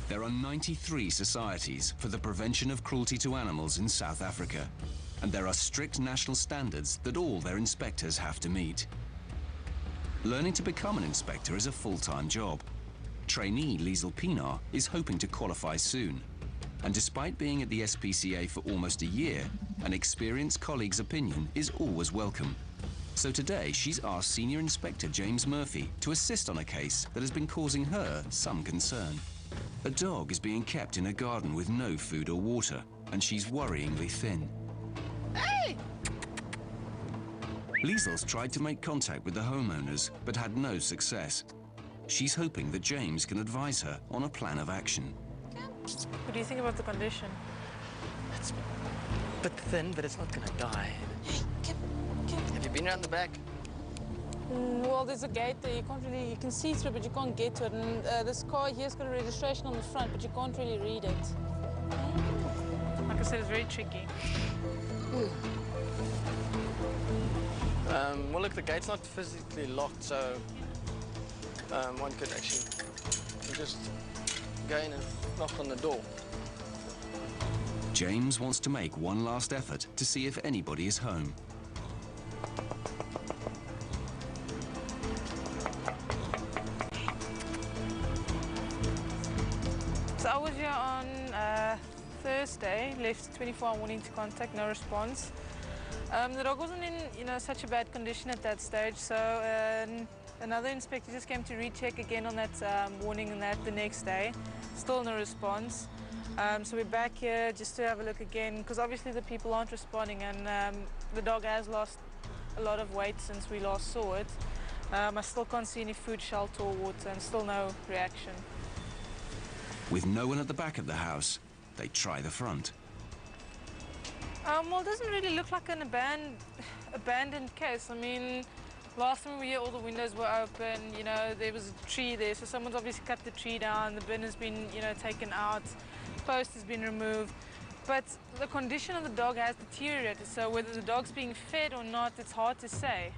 There are 93 societies for the prevention of cruelty to animals in South Africa, and there are strict national standards that all their inspectors have to meet. Learning to become an inspector is a full-time job. Trainee Liesl Pienaar is hoping to qualify soon, and despite being at the SPCA for almost a year, an experienced colleague's opinion is always welcome. So today she's asked Senior Inspector James Murphy to assist on a case that has been causing her some concern. A dog is being kept in a garden with no food or water, and she's worryingly thin. Hey! Liesl's tried to make contact with the homeowners, but had no success. She's hoping that James can advise her on a plan of action. What do you think about the condition? It's a bit thin, but it's not going to die. Hey, come. Have you been around the back? Well, there's a gate there. You can see through, but you can't get to it. And this car here's got a registration on the front, but you can't really read it. Like I said, it's very tricky. Well, look, the gate's not physically locked, so one could actually just go in and knock on the door. James wants to make one last effort to see if anybody is home. So I was here on Thursday, left 24-hour warning to contact, no response. The dog wasn't in such a bad condition at that stage, so another inspector just came to recheck again on that warning and that the next day. Still no response. So we're back here just to have a look again, because obviously the people aren't responding, and the dog has lost a lot of weight since we last saw it. I still can't see any food, shelter or water, and still no reaction. With no one at the back of the house, they try the front. Well, it doesn't really look like an abandoned case. I mean, last time we were here, all the windows were open, there was a tree there, so someone's obviously cut the tree down, the bin has been, taken out, post has been removed. But the condition of the dog has deteriorated, so whether the dog's being fed or not, it's hard to say.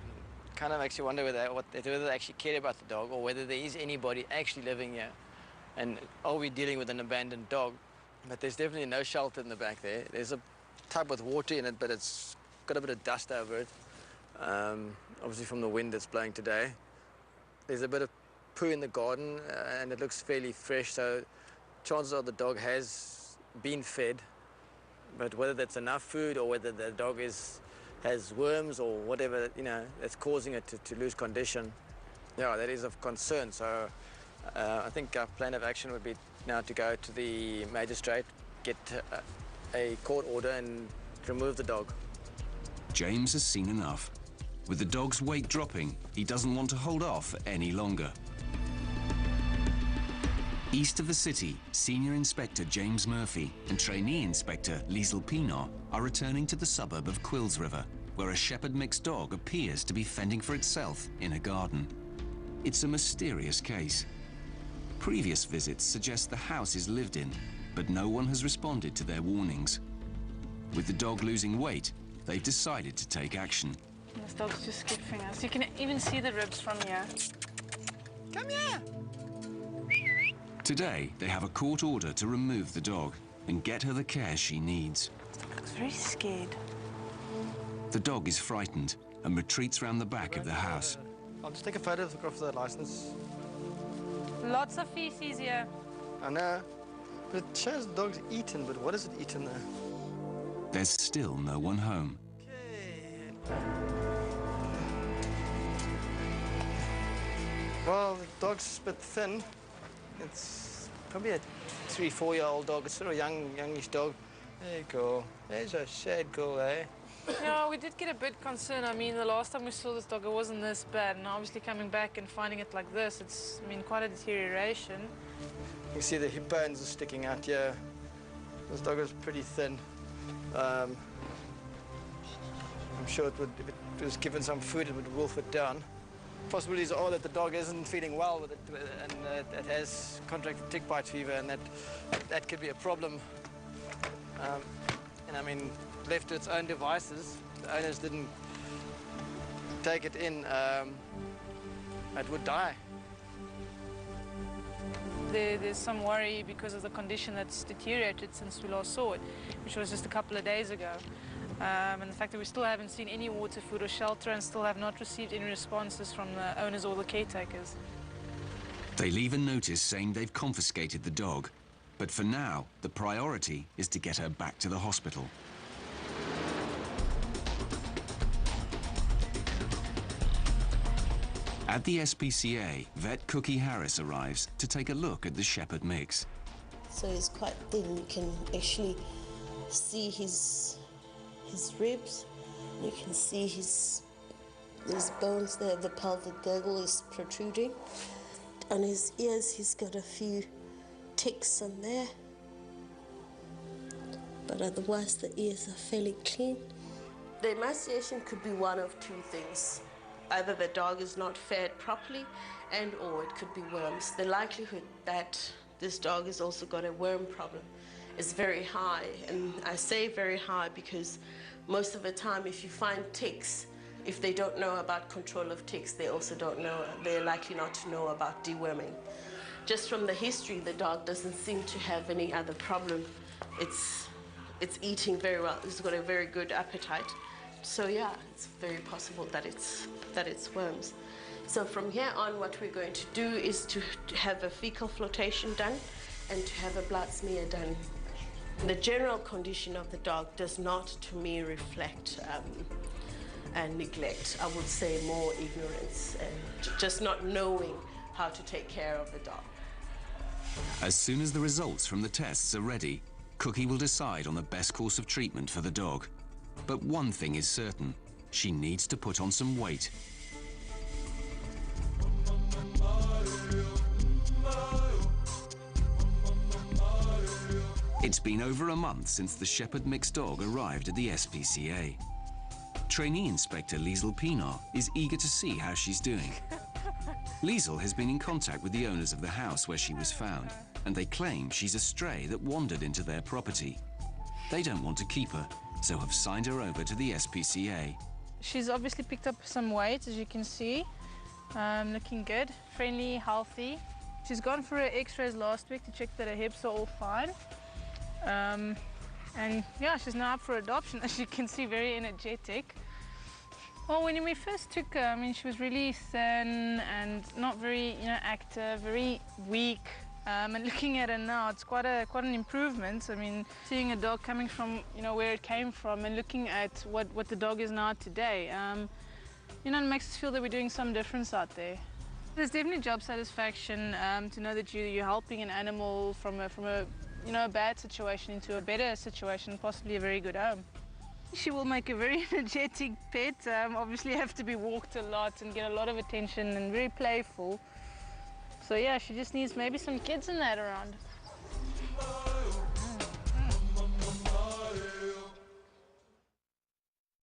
Kind of makes you wonder whether they actually care about the dog or whether there is anybody actually living here. And are we dealing with an abandoned dog? But there's definitely no shelter in the back there. There's a tub with water in it, but it's got a bit of dust over it. Obviously from the wind that's blowing today. There's a bit of poo in the garden, and it looks fairly fresh, so chances are the dog has been fed. But whether that's enough food or whether the dog has worms or whatever, that's causing it to lose condition, yeah, that is of concern. So I think our plan of action would be now to go to the magistrate, get a court order and remove the dog. James has seen enough. With the dog's weight dropping, he doesn't want to hold off any longer. East of the city, Senior Inspector James Murphy and Trainee Inspector Liesl Pienaar are returning to the suburb of Quills River, where a shepherd mixed dog appears to be fending for itself in a garden. It's a mysterious case. Previous visits suggest the house is lived in, but no one has responded to their warnings. With the dog losing weight, they've decided to take action. This dog's just skipping us. You can even see the ribs from here. Come here! Today, they have a court order to remove the dog and get her the care she needs. This dog looks very scared. The dog is frightened and retreats round the back of the house. I'll just take a photo of the license. Lots of feces here. I know, but it shows the dog's eaten, but what is it eaten there? There's still no one home. Okay. Well, the dog's a bit thin. It's probably a 3-4-year-old dog. It's sort of a youngish dog. There you go. There's a sad girl, eh? Yeah, we did get a bit concerned. I mean, the last time we saw this dog, it wasn't this bad. And obviously coming back and finding it like this, it's, quite a deterioration. You can see the hip bones are sticking out here. This dog is pretty thin. I'm sure if it was given some food, it would wolf it down. Possibilities are that the dog isn't feeling well with it, and it has contracted tick bite fever, and that could be a problem. And I mean, left to its own devices, the owners didn't take it in, it would die. there's some worry because of the condition that's deteriorated since we last saw it, which was just a couple of days ago. And the fact that we still haven't seen any water, food or shelter and still have not received any responses from the owners or the caretakers. They leave a notice saying they've confiscated the dog, but for now, the priority is to get her back to the hospital. At the SPCA, vet Cookie Harris arrives to take a look at the shepherd mix. So he's quite thin. You can actually see his ribs. You can see his bones there. The pelvic girdle is protruding. On his ears, he's got a few ticks on there. But otherwise, the ears are fairly clean. The emaciation could be one of two things. Either the dog is not fed properly or it could be worms. The likelihood that this dog has also got a worm problem is very high. And I say very high because most of the time if you find ticks, if they don't know about control of ticks, they also don't know, they're likely not to know about deworming. Just from the history, the dog doesn't seem to have any other problem. It's eating very well. It's got a very good appetite. So yeah, it's very possible that it's worms. So from here on, what we're going to do is to have a fecal flotation done and to have a blood smear done. The general condition of the dog does not, to me, reflect neglect. I would say more ignorance and just not knowing how to take care of the dog. As soon as the results from the tests are ready, Cookie will decide on the best course of treatment for the dog. But one thing is certain, she needs to put on some weight. It's been over a month since the shepherd mix dog arrived at the SPCA. Trainee Inspector Liesl Pienaar is eager to see how she's doing. Liesl has been in contact with the owners of the house where she was found, and they claim she's a stray that wandered into their property. They don't want to keep her, so have signed her over to the SPCA. She's obviously picked up some weight, as you can see. Looking good, friendly, healthy. She's gone for her x-rays last week to check that her hips are all fine. And yeah, she's now up for adoption, as you can see, very energetic. Well, when we first took her, I mean, she was really thin and not very, active, very weak. And looking at her now, it's quite an improvement. I mean, seeing a dog coming from, where it came from and looking at what the dog is now today, it makes us feel that we're doing some difference out there. There's definitely job satisfaction to know that you're helping an animal from a bad situation into a better situation, possibly a very good home. She will make a very energetic pet, obviously have to be walked a lot and get a lot of attention and very playful. So yeah, she just needs maybe some kids and that around.